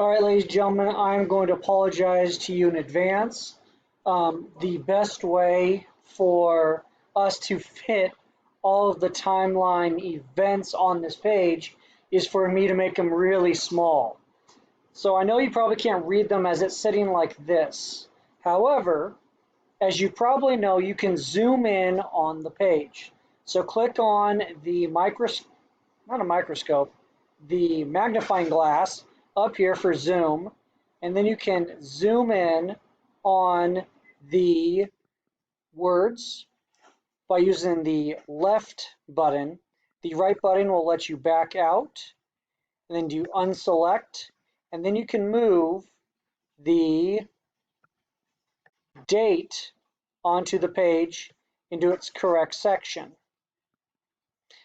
All right, ladies and gentlemen, I'm going to apologize to you in advance. The best way for us to fit all of the timeline events on this page is for me to make them really small. So I know you probably can't read them as it's sitting like this. However, as you probably know, you can zoom in on the page. So click on the not a microscope, the magnifying glass up here for zoom, and then you can zoom in on the words by using the left button. The right button will let you back out, and then do unselect, and then you can move the date onto the page into its correct section.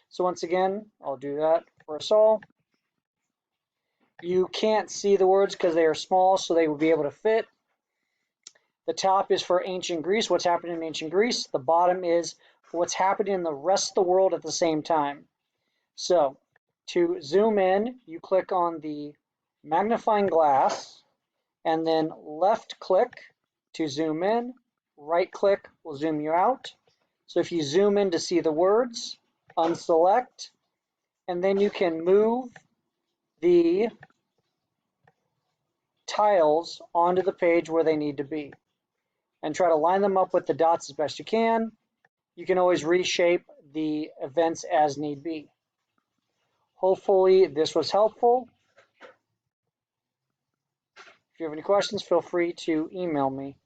So once again, I'll do that for us all. You can't see the words because they are small, so they will be able to fit. The top is for ancient Greece, what's happening in ancient Greece. The bottom is for what's happening in the rest of the world at the same time. So to zoom in, you click on the magnifying glass and then left click to zoom in, right click will zoom you out. So if you zoom in to see the words, unselect, and then you can move the tiles onto the page where they need to be and try to line them up with the dots as best you can. You can always reshape the events as need be. Hopefully this was helpful. If you have any questions, feel free to email me.